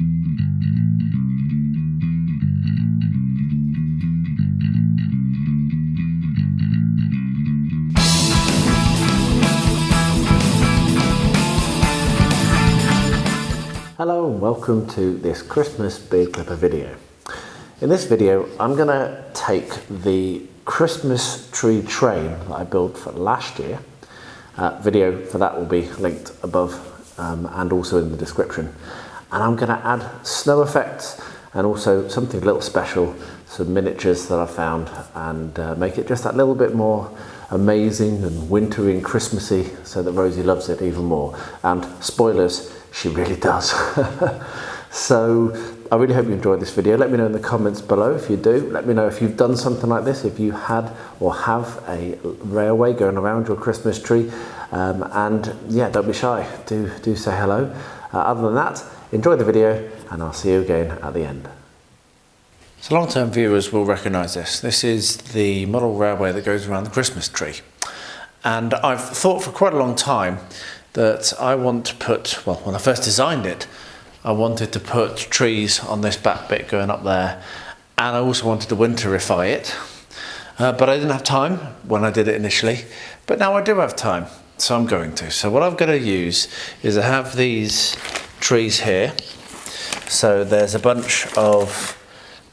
Hello and welcome to this Christmas Beard Clipper video. In this video I'm going to take the Christmas tree train that I built for last year. Video for that will be linked above and also in the description. And I'm going to add snow effects and also something a little special, some miniatures that I found, and make it just that little bit more amazing and wintry and Christmassy so that Rosie loves it even more. And spoilers, she really does. So I really hope you enjoyed this video. Let me know in the comments below if you do. Let me know if you've done something like this, if you had or have a railway going around your Christmas tree. And yeah, don't be shy, do say hello. Other than that, enjoy the video and I'll see you again at the end. So long-term viewers will recognise this. This is the model railway that goes around the Christmas tree. And I've thought for quite a long time that I want to put, well, when I first designed it, I wanted to put trees on this back bit going up there, and I also wanted to winterify it, but I didn't have time when I did it initially, but now I do have time, so I'm going to. So what I'm going to use is I have these trees here, so there's a bunch of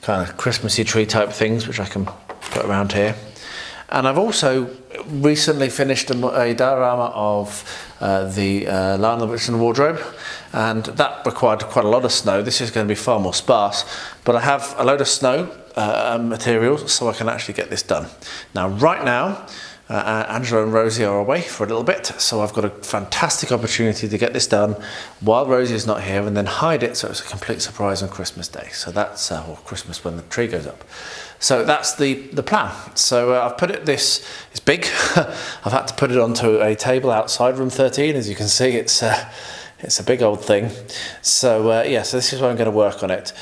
kind of Christmassy tree type things which I can put around here. And I've also recently finished a diorama of the Lion, the Witch and the Wardrobe, and that required quite a lot of snow. This is going to be far more sparse, but I have a load of snow materials so I can actually get this done. Now, right now, Angela and Rosie are away for a little bit, so I've got a fantastic opportunity to get this done while Rosie is not here and then hide it so it's a complete surprise on Christmas Day. So that's, or Christmas when the tree goes up. So that's the plan. So I've put it, it's big. I've had to put it onto a table outside room 13. As you can see, it's a big old thing. So yeah, so this is where I'm going to work on it.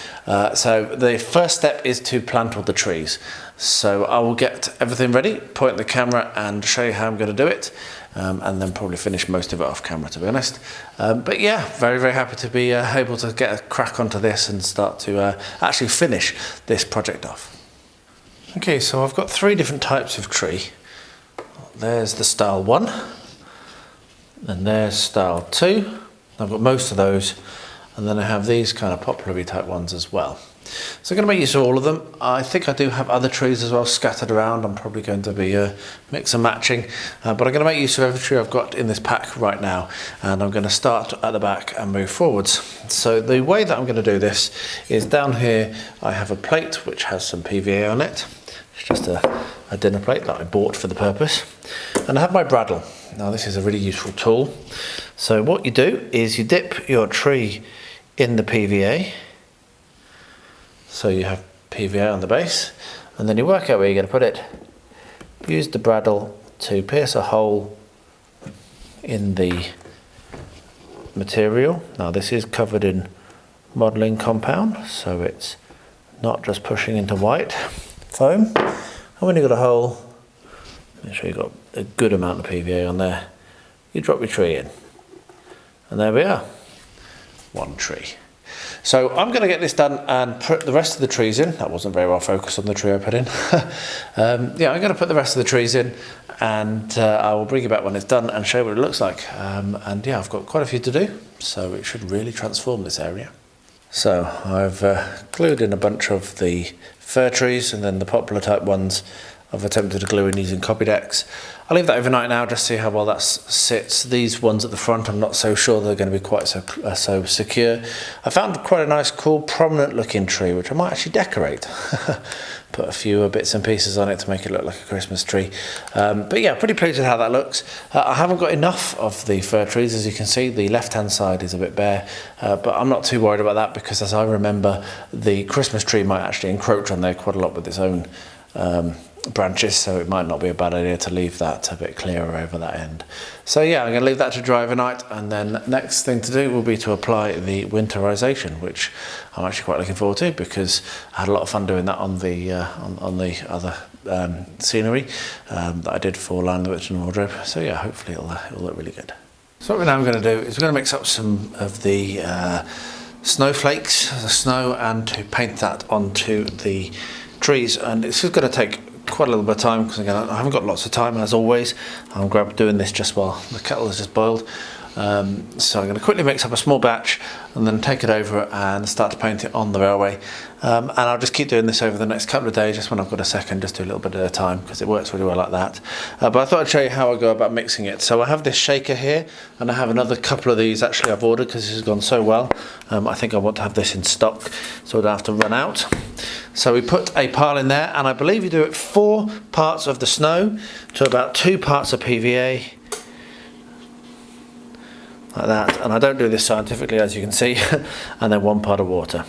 So the first step is to plant all the trees. So I will get everything ready, point the camera and show you how I'm going to do it. And then probably finish most of it off camera, to be honest. But yeah, very, very happy to be able to get a crack onto this and start to actually finish this project off. Okay, so I've got 3 different types of tree. There's the style 1, and there's style 2. I've got most of those, and then I have these kind of poplar-y type ones as well. So I'm going to make use of all of them. I think I do have other trees as well scattered around. I'm probably going to be mix and matching, but I'm going to make use of every tree I've got in this pack right now, and I'm going to start at the back and move forwards. So the way that I'm going to do this is down here I have a plate which has some PVA on it. It's just a dinner plate that I bought for the purpose, and I have my bradawl. Now this is a really useful tool. So what you do is you dip your tree in the PVA. So you have PVA on the base, and then you work out where you're going to put it. Use the bradawl to pierce a hole in the material. Now this is covered in modelling compound, so it's not just pushing into white foam. And when you've got a hole, make sure you've got a good amount of PVA on there, you drop your tree in. And there we are, 1 tree. So I'm going to get this done and put the rest of the trees in. That wasn't very well focused on the tree I put in. Yeah, I'm going to put the rest of the trees in, and I will bring you back when it's done and show you what it looks like. And yeah, I've got quite a few to do, so it should really transform this area. So I've glued in a bunch of the fir trees, and then the poplar type ones I've attempted to glue in using copy decks. I'll leave that overnight now, just see how well that sits. These ones at the front, I'm not so sure they're going to be quite so secure. I found quite a nice, cool, prominent looking tree, which I might actually decorate. Put a few bits and pieces on it to make it look like a Christmas tree. But yeah, pretty pleased with how that looks. I haven't got enough of the fir trees, as you can see. The left-hand side is a bit bare, but I'm not too worried about that, because as I remember, the Christmas tree might actually encroach on there quite a lot with its own branches, so it might not be a bad idea to leave that a bit clearer over that end. So yeah, I'm going to leave that to dry overnight, and then next thing to do will be to apply the winterization, which I'm actually quite looking forward to, because I had a lot of fun doing that on the other scenery that I did for Lion, the Witch and the Wardrobe. So yeah, hopefully it'll look really good. So what we're now going to do is we're going to mix up some of the snowflakes, the snow, and to paint that onto the trees. And it's just going to take quite a little bit of time because again I haven't got lots of time as always. I'm doing this just while the kettle is just boiled. So I'm going to quickly mix up a small batch and then take it over and start to paint it on the railway. And I'll just keep doing this over the next couple of days, just when I've got a second, just do a little bit at a time because it works really well like that. But I thought I'd show you how I go about mixing it. So I have this shaker here, and I have another couple of these actually I've ordered because this has gone so well. I think I want to have this in stock so I don't have to run out. So we put a pile in there, and I believe you do it 4 parts of the snow to about 2 parts of PVA. Like that, and I don't do this scientifically, as you can see, and then 1 part of water.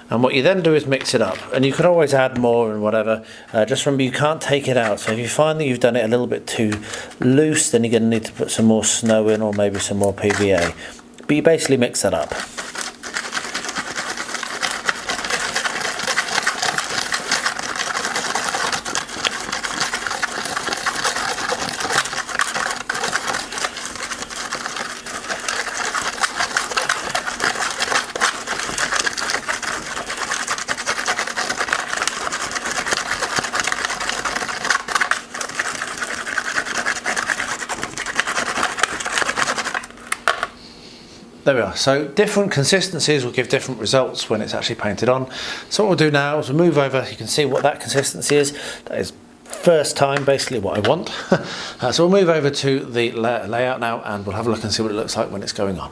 And what you then do is mix it up, and you can always add more and whatever. Just remember, you can't take it out, so if you find that you've done it a little bit too loose, then you're going to need to put some more snow in, or maybe some more PVA. But you basically mix that up. There we are. So different consistencies will give different results when it's actually painted on. So what we'll do now is we'll move over. You can see what that consistency is. That is first time basically what I want. So we'll move over to the layout now, and we'll have a look and see what it looks like when it's going on.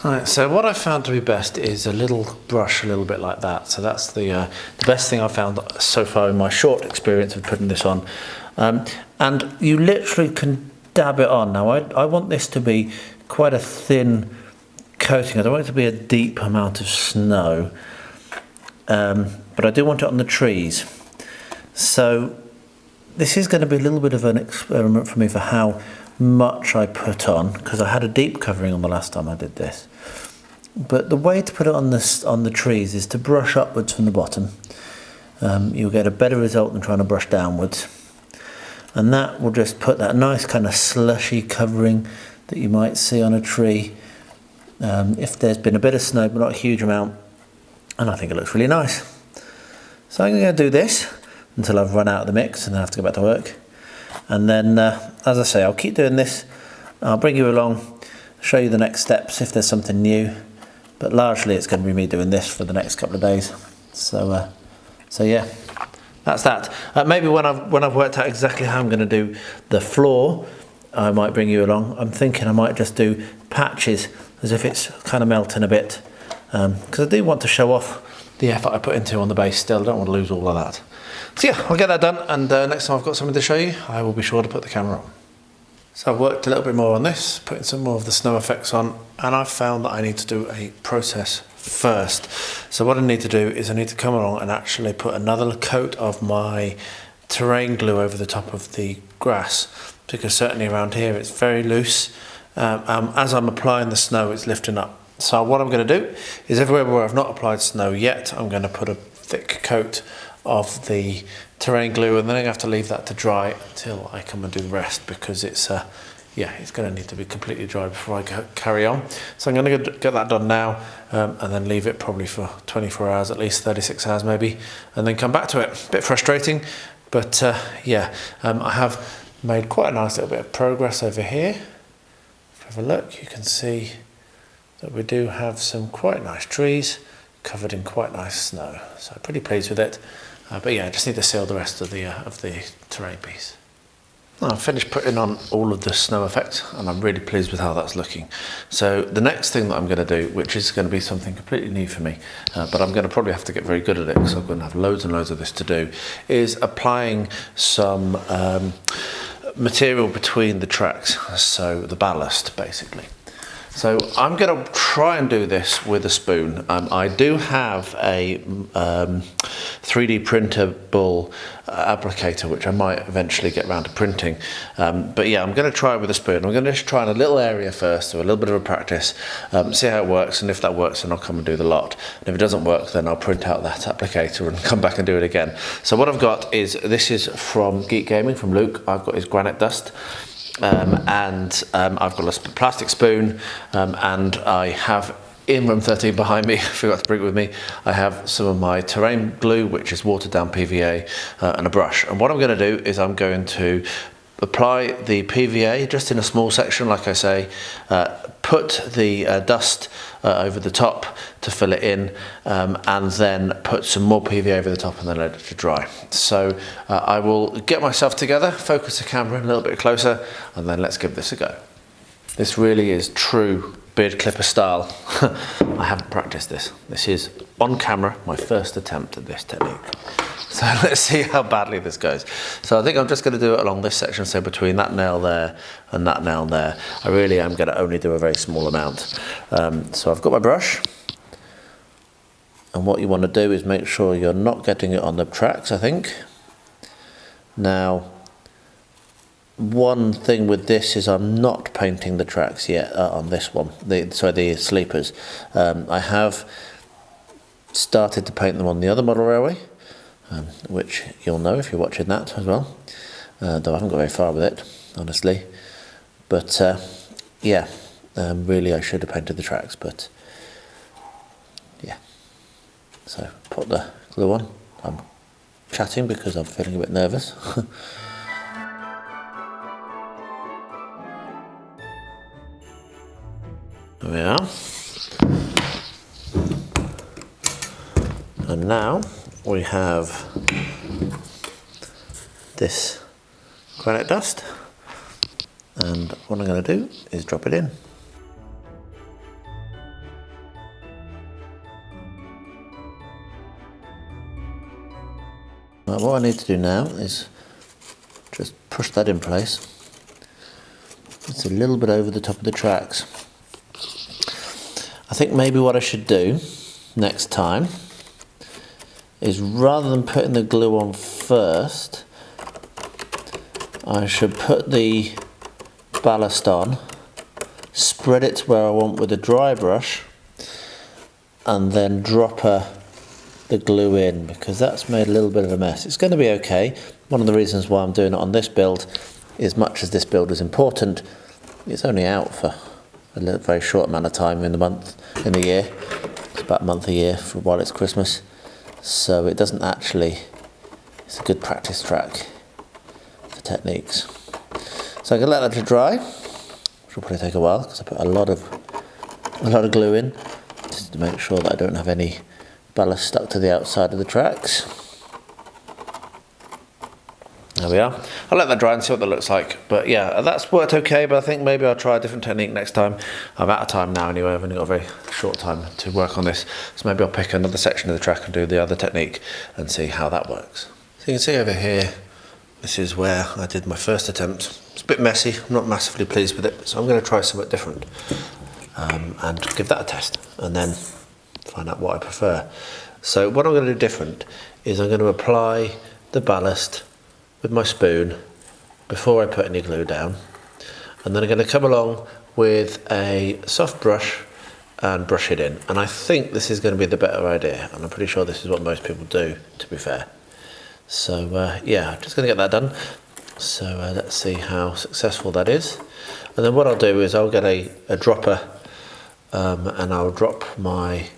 Alright, so what I've found to be best is a little brush a little bit like that. So that's the best thing I've found so far in my short experience of putting this on. And you literally can dab it on. Now I want this to be quite a thin coating. I don't want it to be a deep amount of snow, but I do want it on the trees. So this is going to be a little bit of an experiment for me for how much I put on, because I had a deep covering on the last time I did this. But the way to put it on the trees is to brush upwards from the bottom. You'll get a better result than trying to brush downwards, and that will just put that nice kind of slushy covering that you might see on a tree if there's been a bit of snow but not a huge amount, and I think it looks really nice. So I'm going to do this until I've run out of the mix and then I have to go back to work, and then as I say, I'll keep doing this. I'll bring you along, show you the next steps if there's something new, but largely it's going to be me doing this for the next couple of days. So yeah, that's that. Maybe when I've worked out exactly how I'm going to do the floor, I might bring you along. I'm thinking I might just do patches as if it's kind of melting a bit, because I do want to show off the effort I put into on the base still. I don't want to lose all of that. So yeah, I'll get that done, and next time I've got something to show you, I will be sure to put the camera on. So I've worked a little bit more on this, putting some more of the snow effects on, and I've found that I need to do a process first. So what I need to do is I need to come along and actually put another coat of my terrain glue over the top of the grass, because certainly around here it's very loose. As I'm applying the snow, it's lifting up. So what I'm going to do is everywhere where I've not applied snow yet, I'm going to put a thick coat of the terrain glue, and then I have to leave that to dry until I come and do the rest, because it's it's going to need to be completely dry before I carry on. So I'm going to get that done now, and then leave it probably for 24 hours, at least 36 hours maybe, and then come back to it. A bit frustrating, but I have made quite a nice little bit of progress over here. If you have a look, you can see that we do have some quite nice trees covered in quite nice snow. So I'm pretty pleased with it. But yeah, I just need to seal the rest of the terrain piece. Well, I've finished putting on all of the snow effect, and I'm really pleased with how that's looking. So the next thing that I'm going to do, which is going to be something completely new for me, but I'm going to probably have to get very good at it because I'm going to have loads and loads of this to do, is applying some material between the tracks, so the ballast basically. So I'm going to try and do this with a spoon. I do have a 3D printable applicator, which I might eventually get around to printing. But yeah, I'm going to try it with a spoon. I'm going to just try in a little area first, so a little bit of a practice, see how it works, and if that works, then I'll come and do the lot. And if it doesn't work, then I'll print out that applicator and come back and do it again. So what I've got is, this is from Geek Gaming, from Luke. I've got his granite dust. I've got a plastic spoon, and I have in room 13 behind me, I forgot to bring it with me, I have some of my terrain glue, which is watered down PVA, and a brush. And what I'm going to do is I'm going to apply the PVA just in a small section, like I say, put the dust over the top to fill it in, and then put some more PVA over the top and then let it to dry. So I will get myself together, focus the camera a little bit closer, and then let's give this a go. This really is true beard clipper style. I haven't practiced this. This is on camera, my first attempt at this technique. So let's see how badly this goes. So I think I'm just going to do it along this section, so between that nail there and that nail there. I really am going to only do a very small amount. So I've got my brush, and what you want to do is make sure you're not getting it on the tracks, I think. Now, one thing with this is I'm not painting the tracks yet on this one, the sleepers. I have started to paint them on the other model railway, which you'll know if you're watching that as well, though I haven't got very far with it, honestly. But yeah, really I should have painted the tracks, but yeah. So put the glue on. I'm chatting because I'm feeling a bit nervous. There we are. And now we have this granite dust, and what I'm going to do is drop it in. Now what I need to do now is just push that in place. It's a little bit over the top of the tracks. I think maybe what I should do next time is, rather than putting the glue on first, I should put the ballast on, spread it to where I want with a dry brush, and then drop the glue in, because that's made a little bit of a mess. It's going to be okay. One of the reasons why I'm doing it on this build, as much as this build is important, it's only out for a very short amount of time in the year. It's about a month a year while it's Christmas. So it doesn't actually, it's a good practice track for techniques. So I'm going to let that to dry, which will probably take a while because I put a lot of glue in, just to make sure that I don't have any ballast stuck to the outside of the tracks. There we are. I'll let that dry and see what that looks like. But yeah, that's worked okay, but I think maybe I'll try a different technique next time. I'm out of time now anyway. I've only got a very short time to work on this. So maybe I'll pick another section of the track and do the other technique and see how that works. So you can see over here, this is where I did my first attempt. It's a bit messy. I'm not massively pleased with it. So I'm going to try something different and give that a test and then find out what I prefer. So what I'm going to do different is I'm going to apply the ballast with my spoon before I put any glue down, and then I'm going to come along with a soft brush and brush it in, and I think this is going to be the better idea, and I'm pretty sure this is what most people do, to be fair. So yeah, I'm just going to get that done. So let's see how successful that is, and then what I'll do is I'll get a dropper and I'll drop my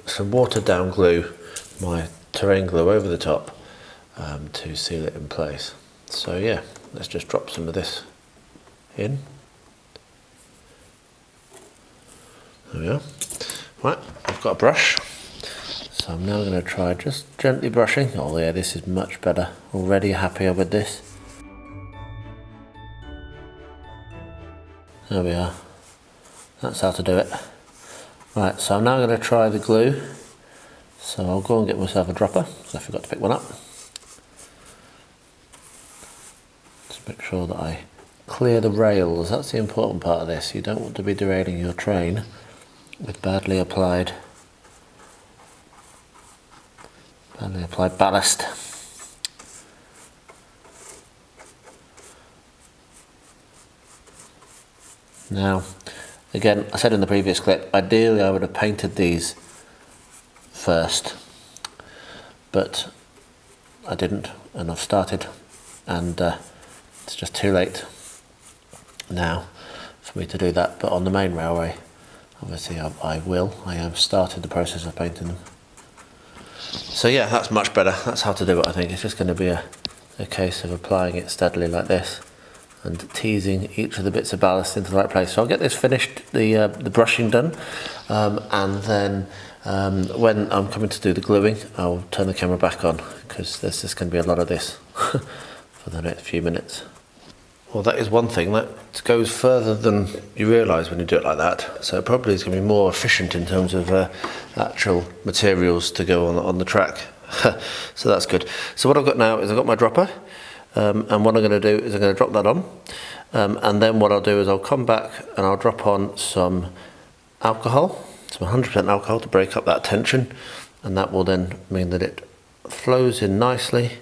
some watered down glue, my terrain glue, over the top to seal it in place. So yeah, let's just drop some of this in. There we are. Right, I've got a brush, so I'm now going to try just gently brushing. Oh yeah, this is much better. Already happier with this. There we are. That's how to do it. Right, so I'm now going to try the glue. So I'll go and get myself a dropper, because I forgot to pick one up. Just make sure that I clear the rails. That's the important part of this. You don't want to be derailing your train with badly applied ballast. Now, again, I said in the previous clip, ideally I would have painted these first, but I didn't, and I've started, and it's just too late now for me to do that. But on the main railway obviously I will. I have started the process of painting them. So yeah, that's much better. That's how to do it, I think. It's just going to be a case of applying it steadily like this and teasing each of the bits of ballast into the right place. So I'll get this finished, the brushing done, and then when I'm coming to do the gluing, I'll turn the camera back on because there's just going to be a lot of this for the next few minutes. Well, that is one thing that goes further than you realise when you do it like that. So it probably is going to be more efficient in terms of actual materials to go on the track. So that's good. So what I've got now is I've got my dropper, and what I'm going to do is I'm going to drop that on, and then what I'll do is I'll come back and I'll drop on some alcohol, some 100% alcohol to break up that tension, and that will then mean that it flows in nicely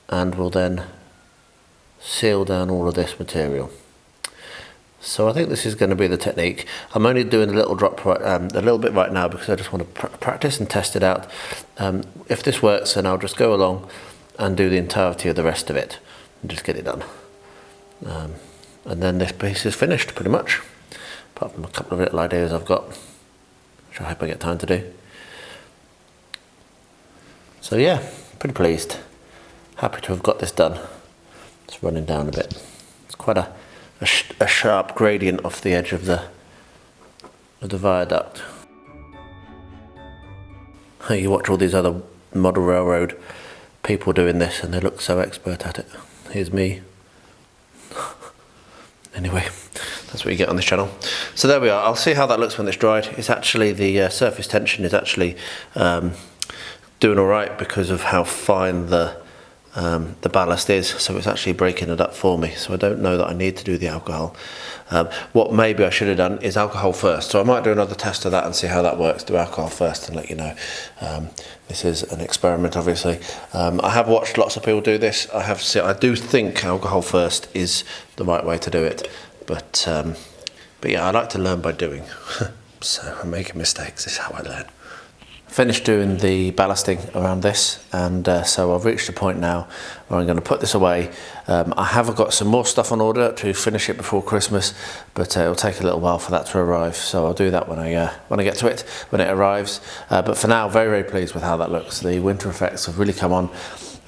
and will then seal down all of this material. So I think this is going to be the technique. I'm only doing a little drop a little bit right now because I just want to practice and test it out. If this works, then I'll just go along and do the entirety of the rest of it and just get it done. And then this piece is finished pretty much, apart from a couple of little ideas I've got, which I hope I get time to do. So yeah, pretty pleased. Happy to have got this done. It's running down a bit. It's quite a sharp gradient off the edge of the viaduct. You watch all these other model railroad people doing this and they look so expert at it. Here's me. Anyway, that's what you get on this channel. So there we are. I'll see how that looks when it's dried. It's actually, the surface tension is actually doing all right because of how fine the ballast is, so it's actually breaking it up for me, so I don't know that I need to do the alcohol. What maybe I should have done is alcohol first, so I might do another test of that and see how that works. Do alcohol first and let you know. This is an experiment, obviously. I have watched lots of people do this. I do think alcohol first is the right way to do it, but yeah, I like to learn by doing. So I'm making mistakes. This is how I learn. Finished doing the ballasting around this, and so I've reached a point now where I'm going to put this away. I have got some more stuff on order to finish it before Christmas, but it'll take a little while for that to arrive, so I'll do that when I get to it, when it arrives. But for now, very, very pleased with how that looks. The winter effects have really come on.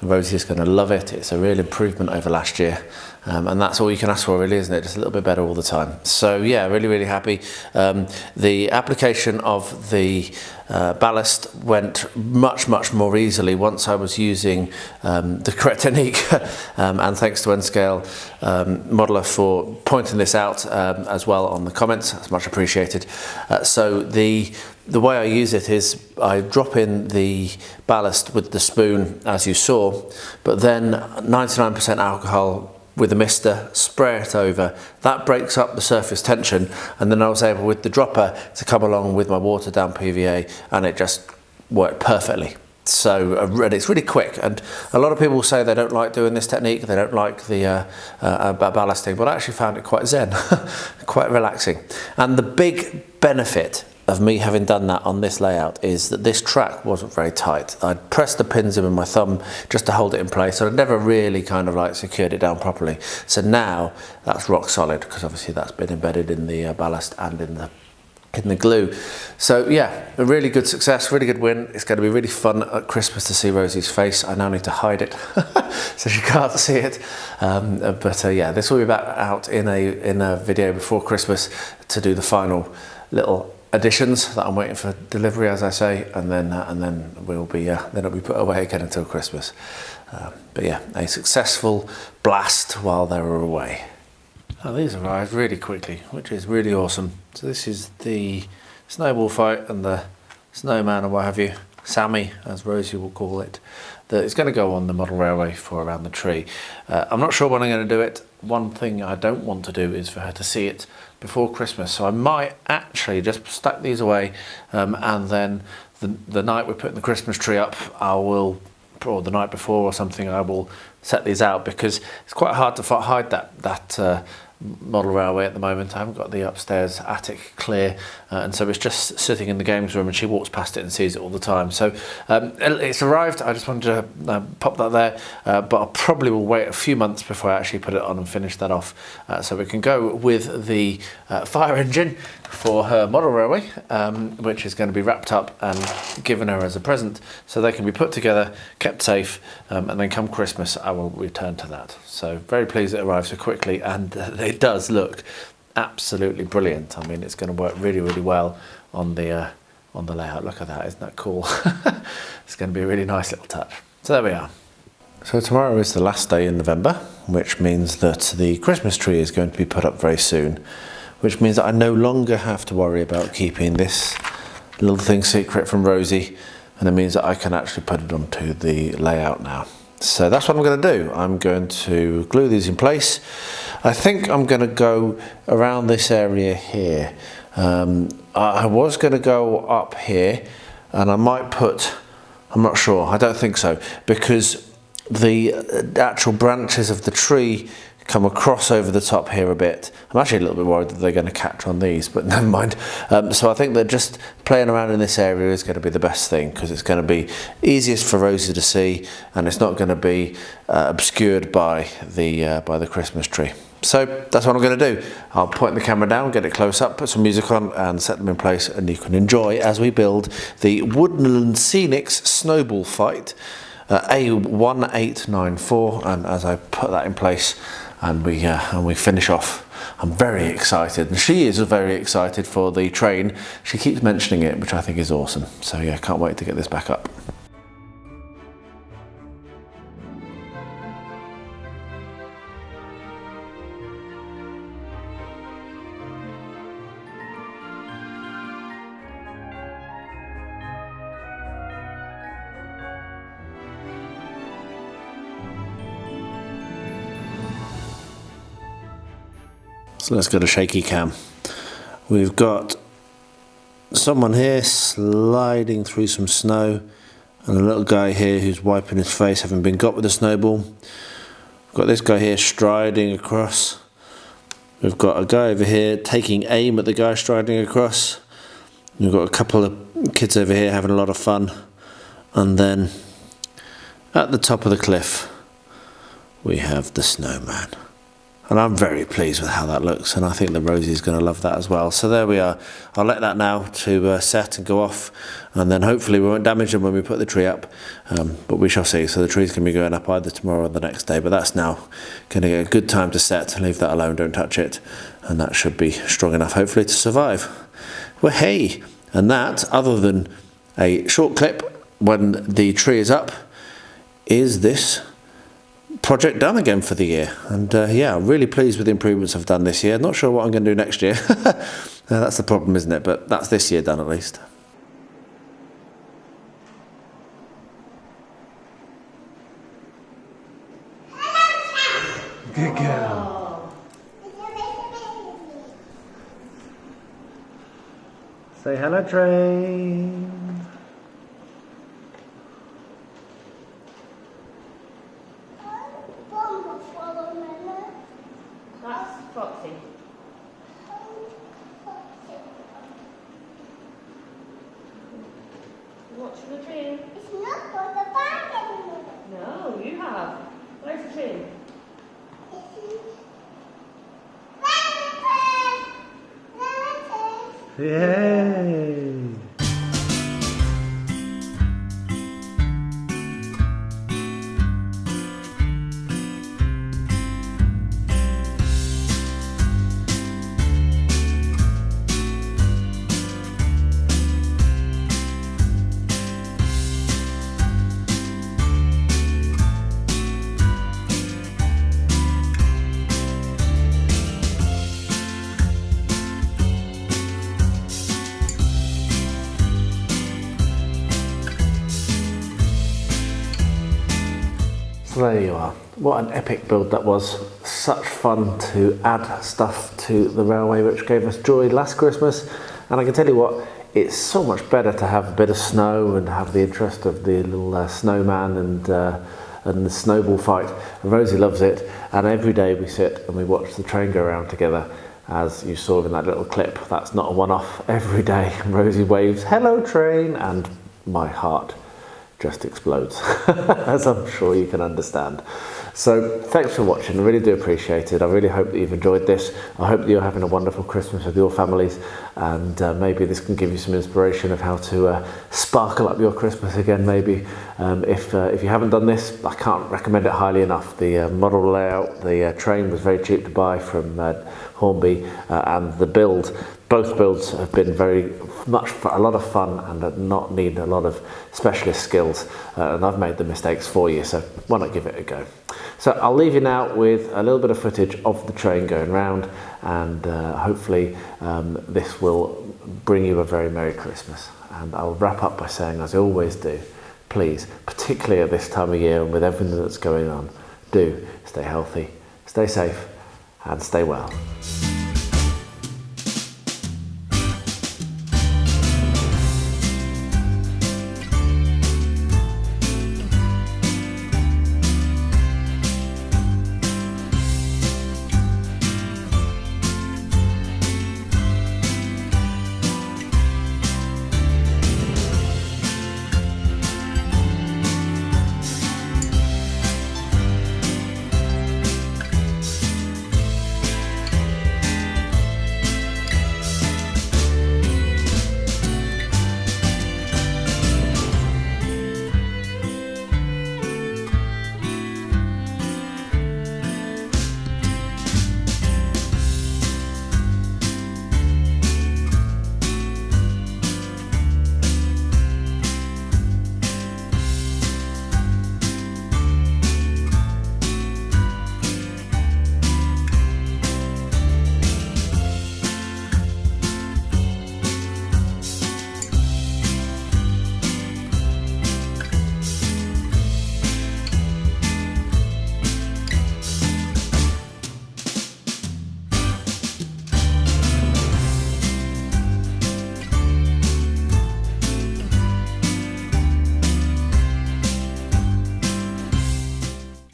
Rosie is going to love it. It's a real improvement over last year, and that's all you can ask for, really, isn't it? Just a little bit better all the time. So yeah, really, really happy. The application of the ballast went much, much more easily once I was using the correct technique, and thanks to N-Scale Modeler for pointing this out as well on the comments. That's much appreciated. So the way I use it is I drop in the ballast with the spoon, as you saw, but then 99% alcohol with a mister, spray it over. That breaks up the surface tension, and then I was able with the dropper to come along with my watered down PVA, and it just worked perfectly. So and it's really quick, and a lot of people say they don't like doing this technique, they don't like the ballasting, but I actually found it quite zen, quite relaxing. And the big benefit of me having done that on this layout is that this track wasn't very tight. I'd pressed the pins in with my thumb just to hold it in place, so I'd never really kind of like secured it down properly. So now that's rock solid, because obviously that's been embedded in the ballast and in the glue. So yeah, a really good success, really good win. It's going to be really fun at Christmas to see Rosie's face. I now need to hide it so she can't see it. But yeah, this will be back out in a video before Christmas to do the final little additions that I'm waiting for delivery, as I say, and then we'll be then it'll be put away again until Christmas. But yeah, a successful blast while they were away. Oh, these arrived really quickly, which is really awesome. So this is the snowball fight and the snowman, or what have you, Sammy, as Rosie will call it, that is going to go on the model railway for around the tree. I'm not sure when I'm going to do it. One thing I don't want to do is for her to see it before Christmas, so I might actually just stack these away, and then the night we're putting the Christmas tree up, or the night before or something, I will set these out, because it's quite hard to hide that model railway at the moment. I haven't got the upstairs attic clear, and so it's just sitting in the games room, and she walks past it and sees it all the time. So it's arrived. I just wanted to pop that there, but I probably will wait a few months before I actually put it on and finish that off, so we can go with the fire engine for her model railway, which is going to be wrapped up and given her as a present, so they can be put together, kept safe, and then come Christmas I will return to that. So very pleased it arrived so quickly, and it does look absolutely brilliant. I mean, it's going to work really, really well on the layout. Look at that, isn't that cool? It's going to be a really nice little touch. So there we are. So tomorrow is the last day in November, which means that the Christmas tree is going to be put up very soon, which means that I no longer have to worry about keeping this little thing secret from Rosie, and it means that I can actually put it onto the layout now. So that's what I'm going to do. I'm going to glue these in place. I think I'm going to go around this area here. I was going to go up here, and I might put, I'm not sure, I don't think so, because the actual branches of the tree come across over the top here a bit. I'm actually a little bit worried that they're going to catch on these, but never mind. So I think that just playing around in this area is going to be the best thing, because it's going to be easiest for Rosie to see, and it's not going to be obscured by the Christmas tree. So that's what I'm going to do. I'll point the camera down, get it close up, put some music on and set them in place, and you can enjoy as we build the Woodland Scenics Snowball Fight A1894, and as I put that in place and we finish off, I'm very excited, and she is very excited for the train. She keeps mentioning it, which I think is awesome. So yeah, can't wait to get this back up. So let's go to Shaky Cam. We've got someone here sliding through some snow, and a little guy here who's wiping his face, having been got with a snowball. We've got this guy here striding across. We've got a guy over here taking aim at the guy striding across. We've got a couple of kids over here having a lot of fun. And then at the top of the cliff, we have the snowman. And I'm very pleased with how that looks, and I think that Rosie's going to love that as well. So there we are. I'll let that now to set and go off, and then hopefully we won't damage them when we put the tree up, but we shall see. So the tree's going to be going up either tomorrow or the next day, but that's now going to get a good time to set. Leave that alone, don't touch it, and that should be strong enough hopefully to survive. Well, hey, and that, other than a short clip when the tree is up, is this project done again for the year. And yeah, I'm really pleased with the improvements I've done this year. Not sure what I'm going to do next year. That's the problem, isn't it? But that's this year done at least. Good girl. Say hello, train. That's Foxy. Watching the train. It's not got the bag anymore. No, you have. Where's the train? Yay! So there you are. What an epic build that was. Such fun to add stuff to the railway, which gave us joy last Christmas. And I can tell you what, it's so much better to have a bit of snow and have the interest of the little snowman and the snowball fight. And Rosie loves it, and every day we sit and we watch the train go around together, as you saw in that little clip. That's not a one-off. Every day Rosie waves, "Hello train," and my heart just explodes, as I'm sure you can understand. So thanks for watching, I really do appreciate it. I really hope that you've enjoyed this. I hope that you're having a wonderful Christmas with your families, and maybe this can give you some inspiration of how to sparkle up your Christmas again maybe. If you haven't done this, I can't recommend it highly enough. The model layout, the train was very cheap to buy from Hornby, and the build, both builds have been a lot of fun and not need a lot of specialist skills, and I've made the mistakes for you, so why not give it a go. So I'll leave you now with a little bit of footage of the train going round, and hopefully this will bring you a very Merry Christmas. And I'll wrap up by saying, as I always do, please, particularly at this time of year and with everything that's going on, do stay healthy, stay safe and stay well.